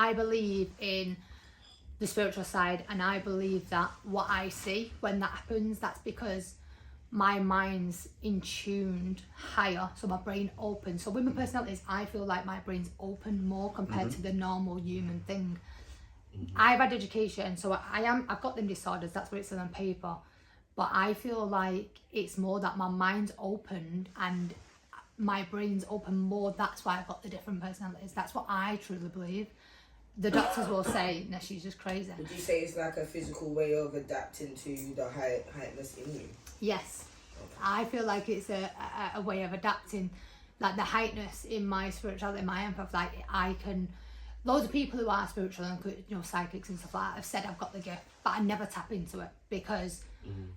I believe in the spiritual side, and I believe that what I see when that happens, that's because my mind's in tuned higher, so my brain opens. So with my personalities, I feel like my brain's open more compared to the normal human thing. I've had education, so I've got them disorders, that's what it says on paper, but I feel like it's more that my mind's opened and my brain's open more. That's why I've got the different personalities. That's what I truly believe. The doctors will say, no, she's just crazy. Would you say it's like a physical way of adapting to the heightness in you? Yes. I feel like it's a way of adapting, like the heightness in my spirituality, in my empath. Like I can, loads of people who are spiritual and, you know, psychics and stuff like that have said I've got the gift, but I never tap into it because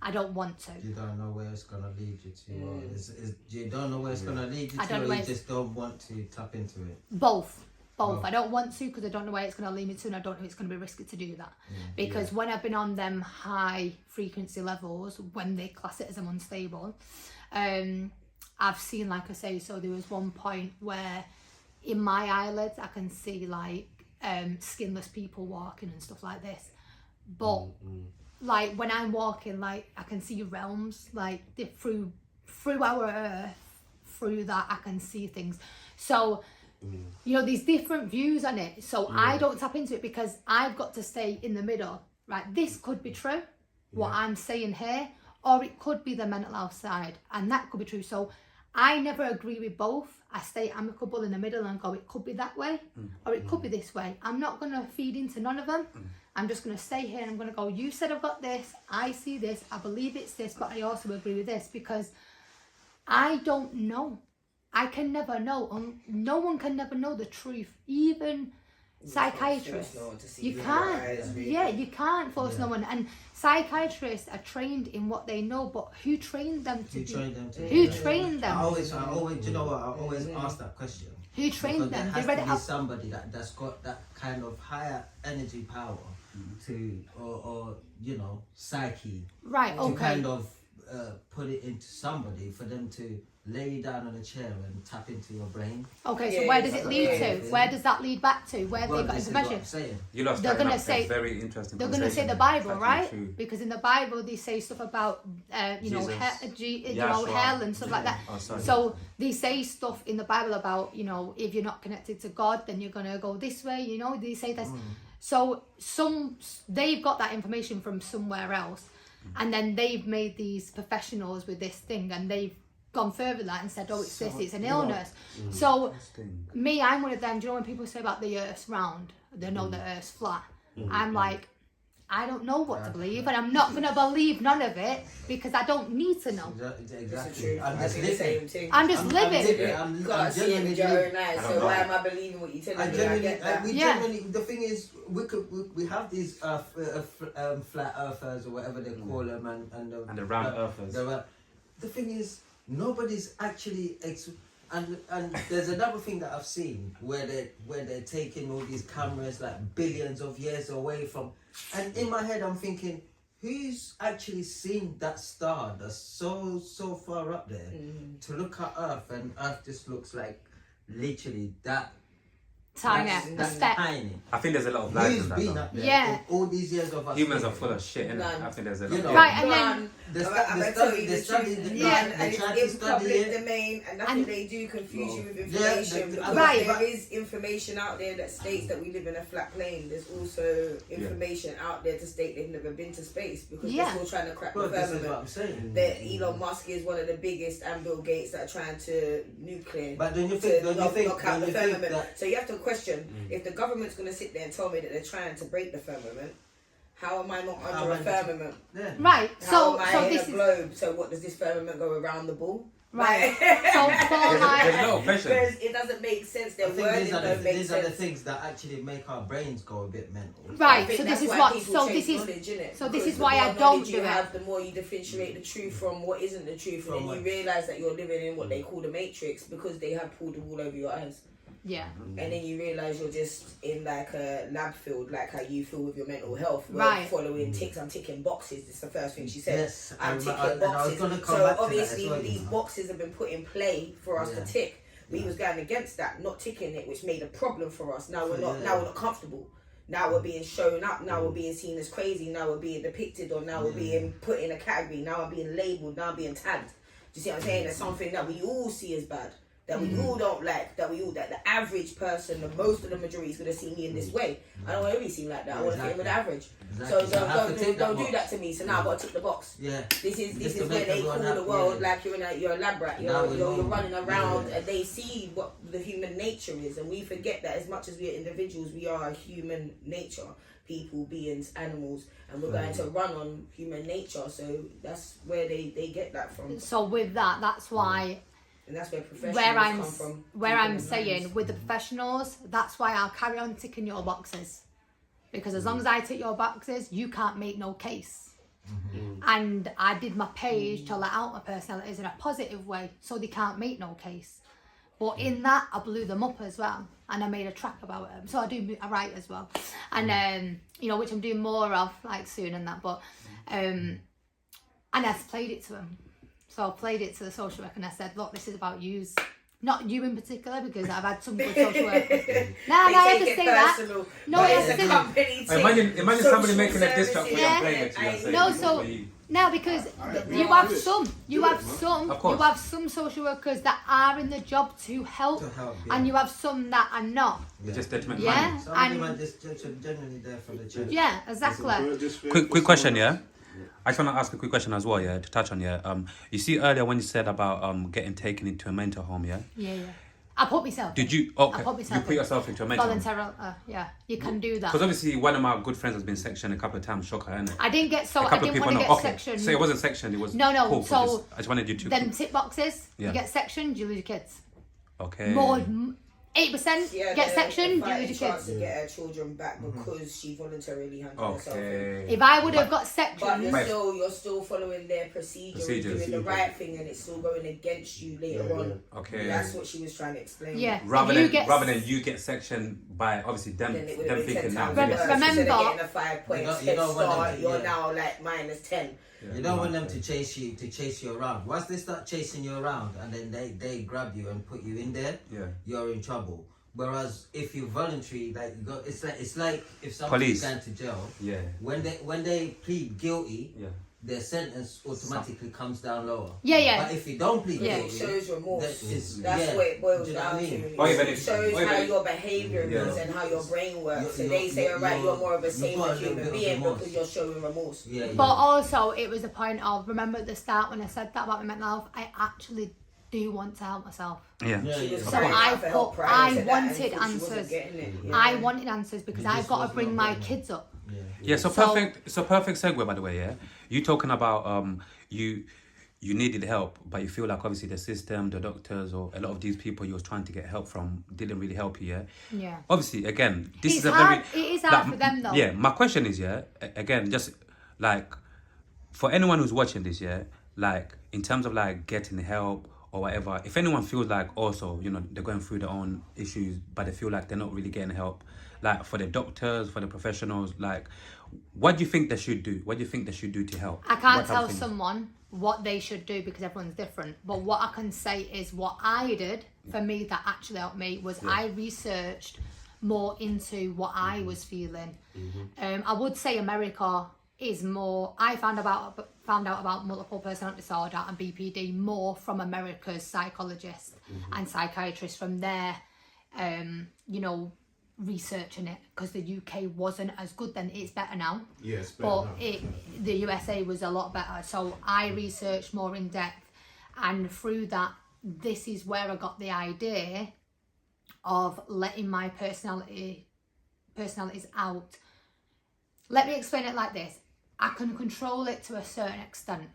I don't want to. You don't know where it's gonna lead you to. Or you don't know where it's gonna lead you to, or you just don't want to tap into it. Both. I don't want to because I don't know where it's going to lead me to, and I don't know it's going to be risky to do that. Because when I've been on them high frequency levels, when they class it as I'm unstable, I've seen, like I say, so there was one point where in my eyelids I can see like skinless people walking and stuff like this. But like when I'm walking, like I can see realms, like through our earth, through that I can see things. So you know, there's different views on it. So I don't tap into it because I've got to stay in the middle. Right, this could be true, what I'm saying here, or it could be the mental health side, and that could be true. So I never agree with both. I stay amicable in the middle and go, it could be that way, or it could be this way. I'm not going to feed into none of them. I'm just going to stay here and I'm going to go, you said I've got this, I see this, I believe it's this, but I also agree with this, because I don't know. I can never know. No one can never know the truth. Even psychiatrists. You can't. You can't force no one. And psychiatrists are trained in what they know, but who trained them to Who trained them? I always, you know what? I always ask that question. Who trained them? There has to be somebody that's got that kind of higher energy power to, or you know, psyche. Right. Okay. To kind of put it into somebody for them to lay you down on a chair and tap into your brain. Okay, so where does it lead to? Where does that lead back to? Where they got information? You lost. They're gonna say very interesting. They're gonna say the Bible, right? Because in the Bible they say stuff about you know, hell and stuff like that. So they say stuff in the Bible about, you know, if you're not connected to God, then you're gonna go this way. You know, they say this. So they've got that information from somewhere else, and then they've made these professionals with this thing, and they've gone further than that and said, oh, it's this, it's an illness. So me, I'm one of them. Do you know when people say about the earth's round, they know the earth's flat? I'm like, I don't know what to believe, and I'm not going to believe none of it because I don't need to know. Exactly. I'm just living. I'm just living. You can't see it with your own eyes, so why am I believing what you're telling me? I get that. Genuinely, the thing is, we have these flat earthers or whatever they call them, and the round earthers. The thing is, nobody's actually and there's another thing that I've seen where they're taking all these cameras like billions of years away from, and in my head I'm thinking, who's actually seen that star that's so far up there to look at Earth, and Earth just looks like literally that tiny. I think there's a lot of lies in that. Been up there all these years of us. Humans are full of shit, innit? I think there's a lot. Right, and then they study and it's in public domain, and nothing they do confuse you with information. There is information out there that states that we live in a flat plane. There's also information out there to state they've never been to space, because they're still trying to crack the firmament. This is what I'm saying. That Elon Musk is one of the biggest, and Bill Gates, that are trying to nuclear. But don't you think knock out the firmament? So you have to question, if the government's going to sit there and tell me that they're trying to break the firmament, how am I not under a firmament? Right. How am I in a globe? So what, does this firmament go around the ball? Right. There's no question. Because it doesn't make sense. Their wording don't make sense. These are the things that actually make our brains go a bit mental. Right. So this is what. So this is why I don't do it. The more you differentiate the truth from what isn't the truth, and then you realise that you're living in what they call the matrix, because they have pulled the wool over your eyes. Yeah. And then you realise you're just in like a lab field, like how you feel with your mental health. Right. Following ticks, I'm ticking boxes. It's the first thing she said. Yes, I'm ticking boxes. So obviously these boxes have been put in play for us to tick. We was going against that, not ticking it, which made a problem for us. Now we're not comfortable. Now we're being shown up. Now we're being seen as crazy. Now we're being depicted, or now we're being put in a category. Now we're being labelled. Now we're being tagged. Do you see what I'm saying? There's something that we all see as bad, that we all don't like, that the average person, most of the majority is gonna see me in this way. I don't want to be seen like that. I want to fit with the average. So don't do that to me. So now I've got to tick the box. Yeah. This is where they call the world like you're a lab rat. You're running around, and they see what the human nature is, and we forget that as much as we are individuals, we are a human nature. People, beings, animals, and we're going to run on human nature. So that's where they get that from. So with that, that's why. And that's where professionals come from. Where I'm saying with the professionals, that's why I'll carry on ticking your boxes, because as long as I tick your boxes, you can't make no case. And I did my page to let out my personalities in a positive way, so they can't make no case. But in that, I blew them up as well, and I made a track about them. So I write as well, and which I'm doing more of like soon and that. But and I played it to them. So I played it to the social worker and I said, look, this is about yous. Not you in particular, because I've had some good social workers. No, I have to say that. No, it's a Imagine somebody making a diss track for you and playing it to you. No, because you have some social workers that are in the job to help, and you have some that are not. Just detriment. Yeah, some of them are just generally there for the church. Yeah, exactly. Quick question, yeah. I just want to ask a quick question as well, yeah, to touch on, yeah. You see earlier when you said about getting taken into a mental home, yeah. Yeah. I put myself. Did you? Okay. You put yourself into a mental home. Voluntary. Yeah, you can do that. Because obviously one of my good friends has been sectioned a couple of times. Shocker, isn't it? I didn't want to get sectioned. So it wasn't sectioned. It was no. Cool, so I just wanted you to. Them tick boxes. Yeah. You get sectioned, you lose your kids. Okay. More 8% get sectioned, you lose your kids. To get her children back because she voluntarily handed herself in. If I would have got sectioned, but you're still following their procedures, doing the right thing, and it's still going against you later on. Okay, that's what she was trying to explain. Yeah, rather than you get sectioned by obviously them thinking now. Remember, getting a 5 points head start, you're now like -10. You don't want them to chase you around. Once they start chasing you around and then they grab you and put you in there, you're in trouble. Whereas if you're voluntary, like it's like if somebody's going to jail, when they plead guilty, their sentence automatically comes down lower. Yeah. But if you don't plead guilty, it shows remorse. That's what it boils down to. It shows how your behaviour is and how your brain works. So they say, alright, you're more of a saner human being because you're showing remorse. But also, it was a point of, remember at the start when I said that about my mental health, I actually do want to help myself. So I wanted answers. I wanted answers because I've got to bring my kids up. Perfect segue, by the way. Yeah, you talking about you needed help, but you feel like obviously the system, the doctors, or a lot of these people you was trying to get help from didn't really help you. Yeah. Obviously, again, this is hard. It is hard for them though. Yeah. My question is, again, just like for anyone who's watching this, like in terms of like getting help or whatever, if anyone feels like also, they're going through their own issues, but they feel like they're not really getting help, like for the doctors, for the professionals, like, what do you think they should do? What do you think they should do to help? I can't tell someone what they should do because everyone's different. But what I can say is what I did for me that actually helped me was I researched more into what I was feeling. I would say America is more. I found out about multiple personality disorder and BPD more from America's psychologists and psychiatrists from their, researching it, because the UK wasn't as good then. It's better now. Yes, but the USA was a lot better. So I researched more in depth, and through that, this is where I got the idea of letting my personalities out. Let me explain it like this. I can control it to a certain extent.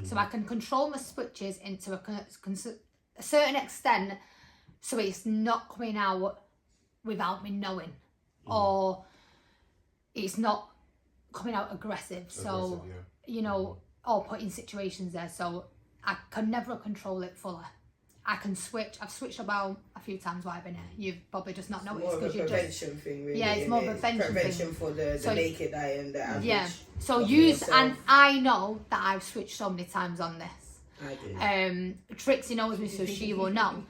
So I can control my switches into a certain extent, so it's not coming out without me knowing, or it's not coming out aggressive. So, or putting situations there. So I can never control it fully. I can switch. I've switched about a few times while I've been here. You've probably just not noticed because you're prevention thing, really. Yeah, it's more of a prevention for the naked eye and the average. Yeah. So and I know that I've switched so many times on this. I do. Trixie knows me, so she will know.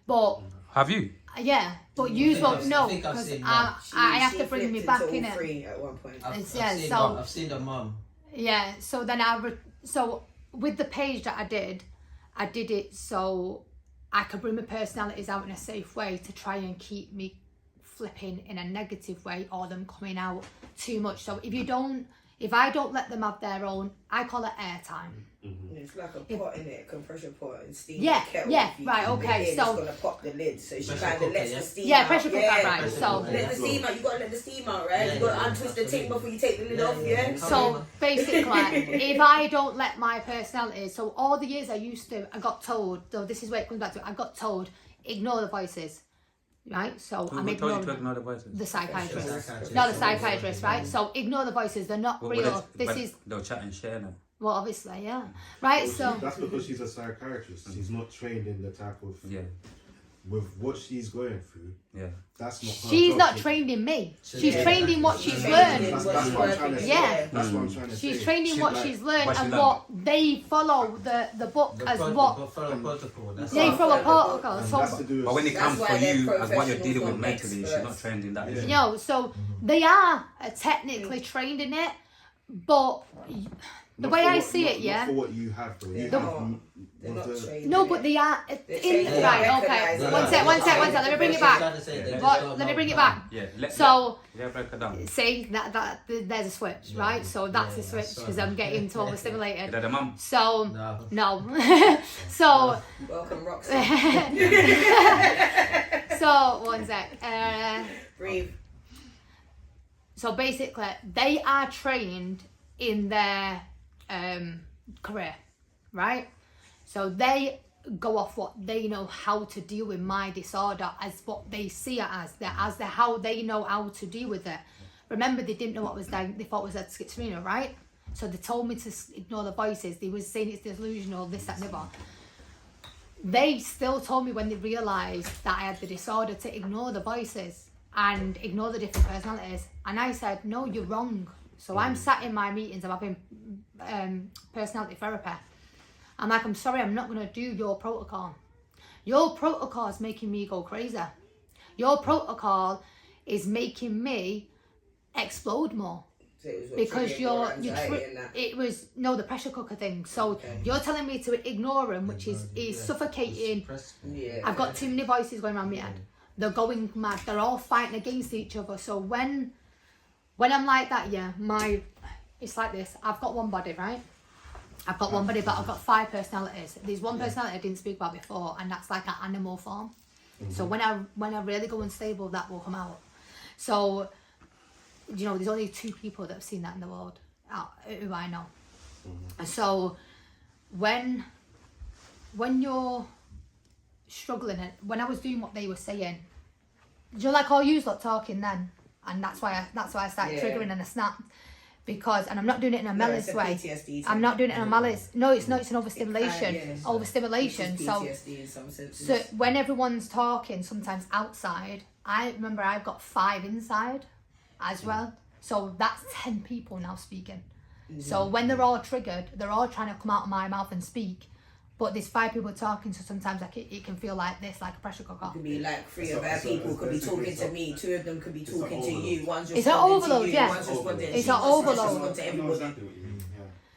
But Have you? yeah, but you won't know I think I've because seen I have She to bring me flipped back into in all it. three at one point. I've seen the mum. Yeah, so then so with the page that I did it so I could bring my personalities out in a safe way to try and keep me flipping in a negative way or them coming out too much. So if I don't let them have their own, I call it airtime. It's like a pot in it, compression pot and steam. Yeah, kettle. yeah, If you right, keep it okay, in, so- it's gonna pop the lid, so she Pressure kind of cooker, lets yeah? the steam Yeah, out. pressure cooker, right, so- let the steam out. You gotta let the steam out, right? Yeah, You gotta yeah, untwist the absolutely. tape before you take the lid off, yeah. So basically, if I don't let my personality, so all the years I got told, though this is where it comes back to, I got told, ignore the voices, right? So Who I'm told you ignoring to ignore the voices? the psychiatrist. Psychiatrist. No, the psychiatrist, right? So ignore the voices, they're not Well, real. they'll chat and share now. Well, obviously, yeah. Right, so... That's because she's a psychiatrist. She's not trained in the type of... Yeah. With what she's going through, Yeah. that's not her She's job. not trained in me. She's Yeah. trained in what she's She's learned. That's what I'm trying to say. Yeah. That's what I'm trying to say. She's trained in what she's learned What she and learned. what they follow the book as what Follow protocol. That's they all. follow a protocol. And So that's to do with... But when it That's comes why for they're you as what you're dealing with professional mentally, she's not experts. trained in that. Yeah. is she? no, so they are technically trained in it, but the Not way for I what- see not- it, yeah. not for what you have, though. You The- have They're not the- trained. No, in but it. they are They're in trained to right. recognise Okay, it. one sec. Let me bring it back. Let me bring it back. Yeah. So. Yeah, break it down. See that there's a switch, right? So that's the switch because I'm getting too Is overstimulated. that the mum? So No. no, so Welcome, Roxy. so one sec. Breathe. So basically, they are trained in their career, right? So they go off what they know how to deal with my disorder as what they see it as how they know how to deal with it. Remember, they didn't know what was they thought was had schizophrenia, right? So they told me to ignore the voices. They was saying it's delusional, this, that, and the other. They still told me when they realised that I had the disorder to ignore the voices and ignore the different personalities. And I said, no, you're wrong. So I'm sat in my meetings, I'm having personality therapy. I'm like, I'm sorry, I'm not going to do your protocol. Your protocol is making me go crazy. Your protocol is making me explode more. So it was what Because triggered your you anxiety and that. it was the pressure cooker thing. So Okay. you're telling me to ignore him, which is suffocating. Yeah. I've got too many voices going around my head. They're going mad. They're all fighting against each other. So when I'm like that, yeah, it's like this. I've got one body, right? I've got one body, but I've got 5 personalities. There's one personality I didn't speak about before, and that's like an animal form. So when I really go unstable, that will come out. So, there's only 2 people that have seen that in the world, who I know. So when you're struggling, when I was doing what they were saying, like all you lot talking then, and that's why I started triggering and I snapped. Because, and I'm not doing it in a malice way. PTSD I'm not doing it in a malice. No, it's not. It's an overstimulation. It's Overstimulation. So, PTSD in some senses. so when everyone's talking, sometimes outside, I remember I've got 5 inside as well. So that's 10 people now speaking. So when they're all triggered, they're all trying to come out of my mouth and speak. But there's 5 people talking, so sometimes it can feel like this, like a pressure cooker. It could be like 3 of our people could be talking to me, 2 of them could be talking to you, one's It's an responding overload, to you, yeah. one's responding to It's you, an one's overload. responding to I know everybody. exactly what you mean,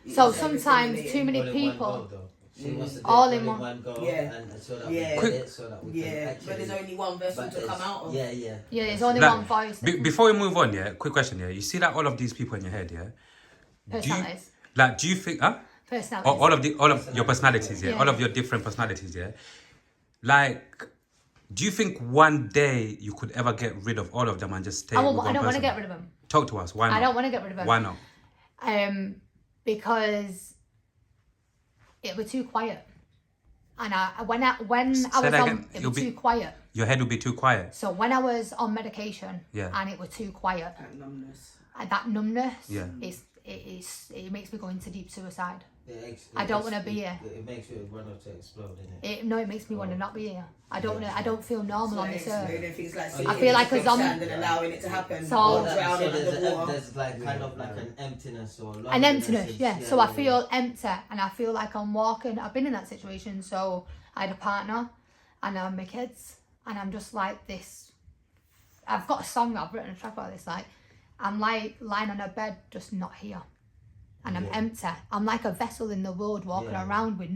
yeah. So It's sometimes overstimulating. too many people. She wants to do All it in in one. one go, Yeah. and so that we Yeah. get it, so that we can Yeah, actually. but there's only one vessel but to come there's- out of. Yeah. Yeah, there's only Like, one voice. Before we move on, yeah, quick question, yeah. You see that all of these people in your head, yeah? Personalities. Do you think, Personalities. all of your personalities, yeah? Yeah. All of your different personalities, yeah? Like, do you think one day you could ever get rid of all of them and just stay with one I don't want to person? get rid of them. Talk to us. Why not? I don't want to get rid of them. Why not? Because it was too quiet. And when I was that again. on, it was too quiet. Your head would be too quiet. So when I was on medication, Yeah. and it was too quiet, That numbness. and that numbness, Yeah. it makes me go into deep suicide. It I don't wanna be here. It makes you want to explode, innit? It makes me want to not be here. I don't feel normal on this earth. I feel like a zombie. And allowing it to happen. So- or So drowning there's, underwater. there's like kind of like an emptiness or An loneliness emptiness, is- yeah. So I feel empty, and I feel like I'm walking. I've been in that situation. So I had a partner, and my kids, and I'm just like this. I've got a song, I've written a track about this, like, I'm like lying on a bed, just not here. And I'm empty. I'm like a vessel in the world walking around with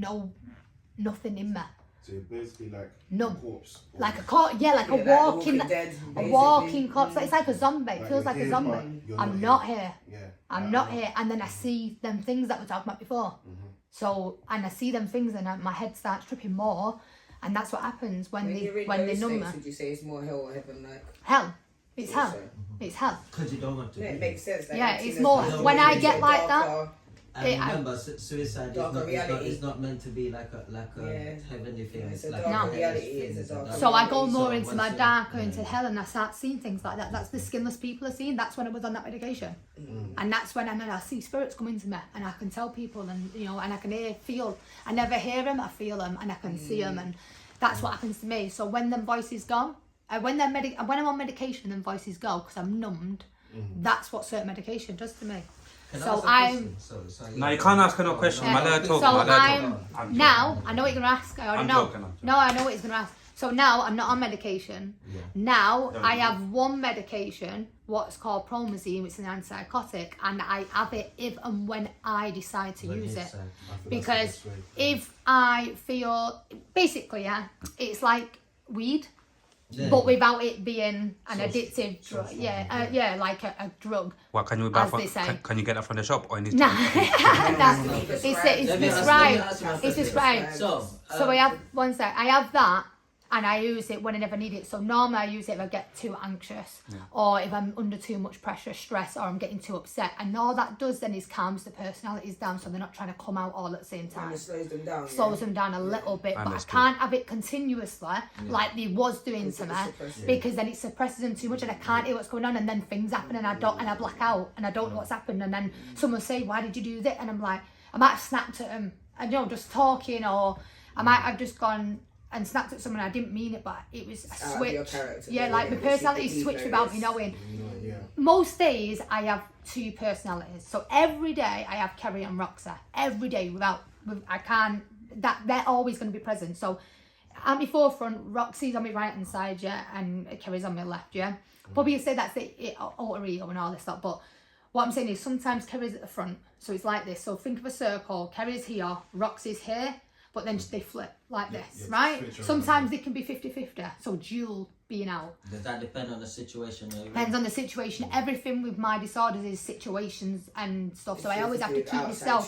nothing in me. So you're basically like No. a corpse. Like a corpse, like a walking, dead, a walking corpse. It's like a zombie. It Like feels you're like a here, zombie. but you're I'm not not here. Yeah. I'm not here. And then I see them things that we talked about before. So, and I see them things, and my head starts tripping more. And that's what happens when they numb me. Would you say it's more hell or heaven like? Hell. It's hell. So. It's hell. Because you don't want to. Yeah, do it makes sense. Like, Yeah, it's more when I get like that. And remember, suicide is not meant to be like a heavenly thing. It's It's a like dark No. reality. It's a dark So I go reality. more So into what's my the- darker, into hell, and I start seeing things like that. That's the skinless people are seeing. That's when I was on that medication, and that's when I see spirits come into me, and I can tell people, and and I can feel. I never hear them, I feel them, and I can see them, and that's what happens to me. So when them voices go, when I'm on medication, and voices go because I'm numbed. That's what certain medication does to me. So I'm. No, you can't ask her no question. Yeah. My let her talk. So my let her talk. I'm now. I know what you're gonna ask. I already I'm know. joking. No, I know what he's gonna ask. So now I'm not on medication. Yeah. Now Don't I do have one medication, what's called promazine, which is an antipsychotic, and I have it if and when I decide to use it. Because if I feel, basically, it's like weed. Yeah. But without it being an So- addictive so drug, strong, like a drug. What can you buy As from? they say. Can you get that from the shop or you need Nah, to? that's, it's Let me ask prescribed. my It's question. prescribed. So, So I have I have that, and I use it when I never need it. So normally I use it if I get too anxious, or if I'm under too much pressure, stress, or I'm getting too upset. And all that does then is calms the personalities down, so they're not trying to come out all at the same time. It slows them down. Slows them down a little bit, but I Understood. can't have it continuously like they was doing to me, suppresses it. because then it suppresses them too much, and I can't hear what's going on, and then things happen, and I black out, and I don't know what's happened, and then someone say, "Why did you do that?" And I'm like, I might have snapped at them, and just talking, or I might have just gone and snapped at someone. I didn't mean it, but it was a Out of your switch. character, Yeah, like my yeah, personality secret switched ego without is- me knowing. Yeah. Most days I have two personalities. So every day I have Kerry and Roxy. Every day I can't, they're always going to be present. So at my forefront, Roxy's on my right hand side, and Kerry's on my left, Probably say that's the alter ego and all this stuff, but what I'm saying is sometimes Kerry's at the front, so it's like this. So think of a circle, Kerry's here, Roxy's here, but then they flip like this, right? switch around, Sometimes it can be 50-50, so dual being out. does that depend on the situation? Depends on the situation. Everything with my disorders is situations and stuff. So I always have to keep myself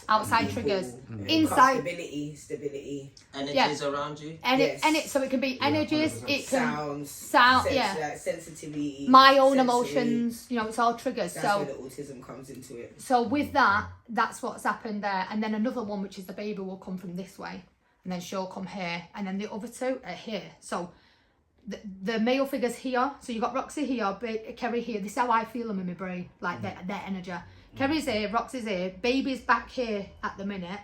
outside triggers. Inside stability, Energies around you? so it can be energies, 100%. it can sound, yeah. sensitivity, my own sensory. emotions, it's all triggers. That's So where the autism comes into it. so with that, that's what's happened there. And then another one, which is the baby, will come from this way, and then she'll come here, and then the other two are here. So the male figure's here, so you got Roxy here, Kerry here. This is how I feel them in my brain, like their energy. Kerry's here, Roxy's here, baby's back here at the minute.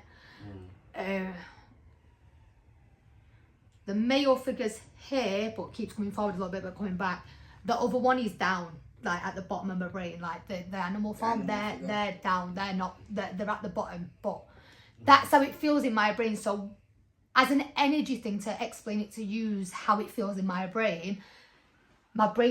The male figure's here, but keeps coming forward a little bit, but coming back. The other one is down, like at the bottom of my brain, like the animal form. They're down. They're not. They're at the bottom. But that's how it feels in my brain. So, as an energy thing to explain it, to use how it feels in my brain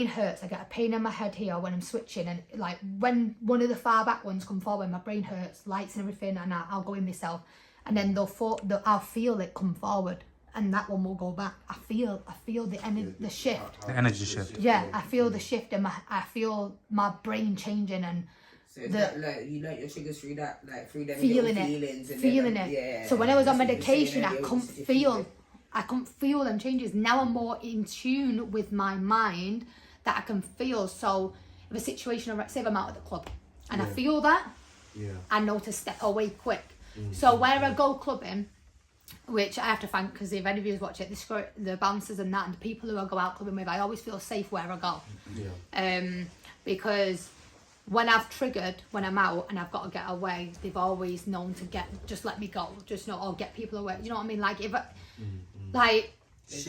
hurts. I get a pain in my head here when I'm switching, and like when one of the far back ones come forward, my brain hurts, lights and everything, and I'll go in myself, and then I'll feel it come forward, and that one will go back. I feel the shift. The energy shift. Yeah, I feel the shift, and I feel my brain changing, and So it's like you learnt your triggers through that, like through them feeling little it, feelings and feeling then, it. Yeah, So when I was on that's what you're saying medication, I earlier, couldn't it's different. feel them changes. Now I'm more in tune with my mind that I can feel. So if a situation, say if I'm out at the club and I feel that, I know to step away quick. So where I go clubbing, which I have to thank, because if any of you watch it, the bouncers and that, and the people who I go out clubbing with, I always feel safe where I go. Because when I've triggered, when I'm out and I've got to get away, they've always known to just let me go, or get people away. You know what I mean? Like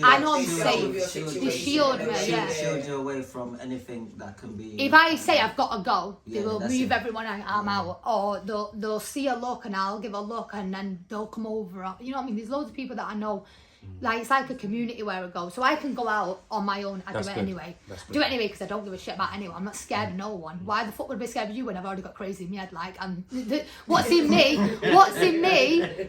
I know I'm safe. They shield me, yeah. Shield you away from anything that can be. If I say I've got to go, they will that's move it. everyone I'm out, or they'll see a look and I'll give a look, and then they'll come over. You know what I mean? There's loads of people that I know Like, it's like a community where I go. So I can go out on my own. I That's do it good. anyway. That's good. Do it anyway because I don't give a shit about anyone. I'm not scared of no one. Why the fuck would I be scared of you when I've already got crazy in my head? Like, what's in me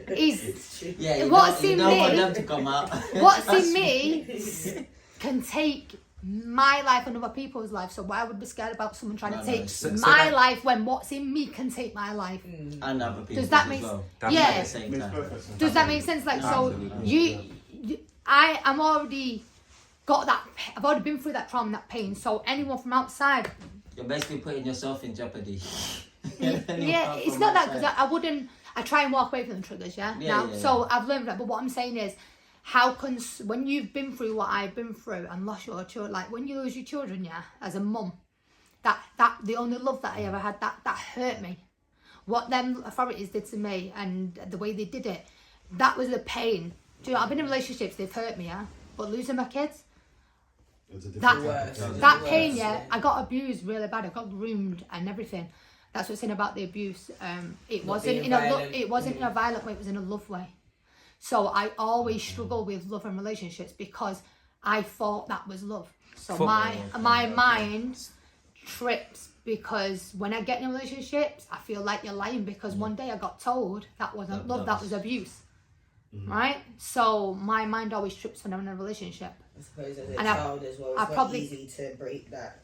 is... Yeah, you what's don't, in you don't me... want them to come out. What's in me can take my life and other people's life. So why would I be scared about someone trying to take So my that- life when what's in me can take my life? And other people Does that as make well. yeah? At the same Makes time. perfect sense. Does that make sense? Like, so I'm already got that. I've already been through that trauma, and that pain. So anyone from outside, You're basically putting yourself in jeopardy. yeah, it's not that because I wouldn't. I try and walk away from the triggers. Yeah. So I've learned that. But what I'm saying is, how can when you've been through what I've been through and lost your children, like when you lose your children, yeah, as a mum, that the only love that I ever had, that hurt me. What them authorities did to me and the way they did it, that was the pain. Do you know, I've been in relationships, they've hurt me, yeah, but losing my kids, It's a that different type of that pain, yeah, I got abused really bad. I got groomed and everything. That's what's in about the abuse. It wasn't in a violent way. It was in a love way. So I always struggle with love and relationships because I thought that was love. So my mind trips because when I get in relationships, I feel like you're lying because one day I got told that wasn't love, that was abuse. Right? So my mind always trips when I'm in a relationship. I suppose as a child as well, it's not easy to break that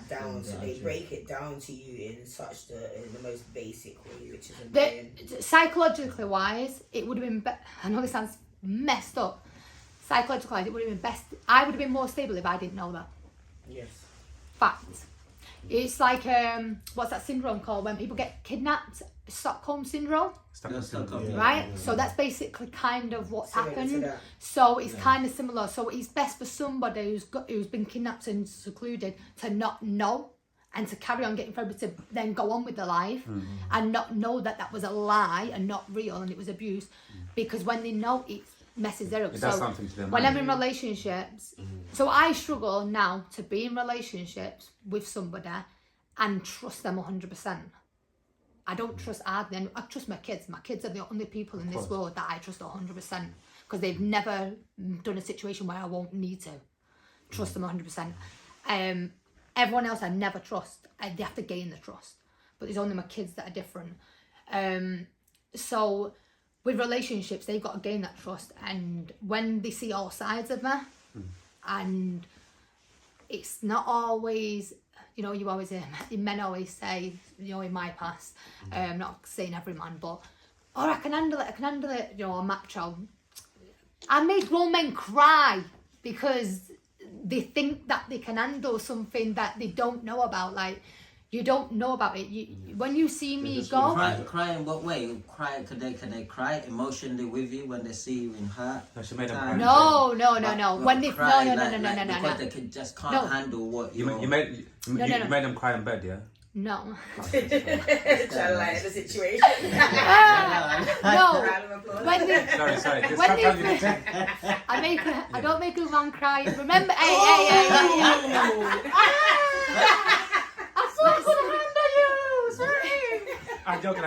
down. So they break it down to you in the most basic way, which is annoying. Psychologically wise, it would have been. I know this sounds messed up. Psychologically wise, it would have been best. I would have been more stable if I didn't know that. Yes. Fact. It's like what's that syndrome called when people get kidnapped? Stockholm syndrome. Right? Yeah. So that's basically kind of what's Similar to happened. that. So it's kind of similar. So it's best for somebody who's been kidnapped and secluded to not know and to carry on getting therapy to then go on with their life and not know that that was a lie and not real and it was abuse, because when they know it messes their up. It does something to them. When I'm in relationships, so I struggle now to be in relationships with somebody and trust them 100%. I don't trust them. I trust my kids. My kids are the only people in this world that I trust 100% because they've never done a situation where I won't need to trust them 100%. Everyone else I never trust. They have to gain the trust. But there's only my kids that are different. So with relationships, they've got to gain that trust. And when they see all sides of me, and it's not always... You know, you always hear men always say, you know, in my past, I'm not saying every man, but, I can handle it, you know, I'm macho. I make grown men cry because they think that they can handle something that they don't know about. Like, you don't know about it. When you see me go... Cry in what way? Cry, can they cry emotionally with you when they see you in hurt? No, she made them cry. No. When they... Cry, No. Because they just can't handle what You made them cry in bed, yeah? No. Trying to lighten the situation. No. Round of applause. When they... Sorry. I don't make a man cry. Remember... Hey. I fucking handle you! Sorry. I'm joking.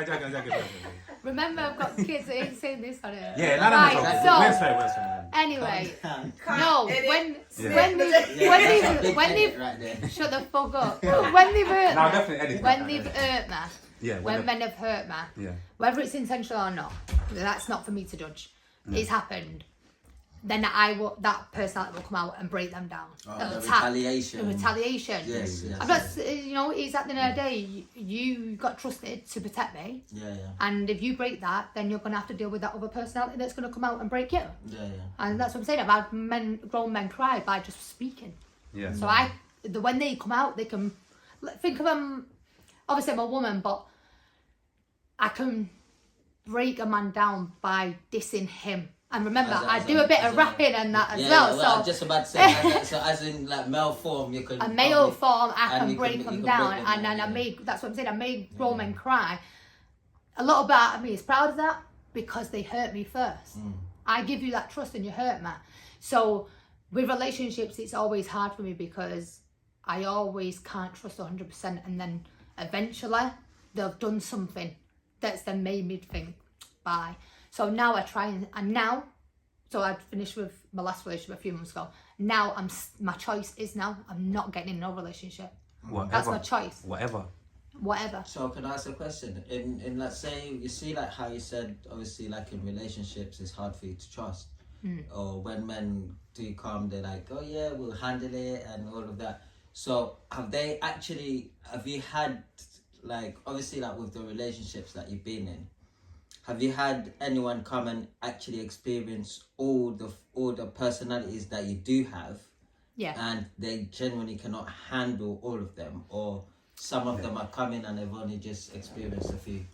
Remember, I've got kids. I ain't saying this on it. Yeah, Right, so... We're Anyway, no, edit. when they've shut the fuck up. When they've hurt No, me, definitely edit. when they've hurt me, Yeah, when men have hurt me, Yeah. whether it's intentional or not, that's not for me to judge. It's happened. Then that personality will come out and break them down. The retaliation. The retaliation. Yes. I'm not, you know, it's at the end of the day, you got trusted to protect me. Yeah. And if you break that, then you're going to have to deal with that other personality that's going to come out and break you. Yeah. And that's what I'm saying. I've had grown men cry by just speaking. Yeah. So when they come out, they can think of them. Obviously, I'm a woman, but I can break a man down by dissing him. And remember, I do a bit of rapping and that as well. So I'm just about to say, so as in like male form, you can... A male form, I can you break can them break down. them And down, then I made, that's what I'm saying, I made grown men cry. A lot about me is proud of that because they hurt me first. I give you that trust and you hurt me. So with relationships, it's always hard for me because I always can't trust 100%. And then eventually they've done something that's then made me think, bye. So now I try and now So I'd finished with my last relationship a few months ago. Now my choice is now I'm not getting in no relationship. Whatever. That's my choice. Whatever. So can I ask a question? In let's say you see like how you said obviously like in relationships it's hard for you to trust. Or when men do come, they're like, oh yeah, we'll handle it and all of that. So have you had like obviously like with the relationships that you've been in, have you had anyone come and actually experience all the personalities that you do have? Yeah. And they genuinely cannot handle all of them, or some of them are coming and they've only just experienced a few?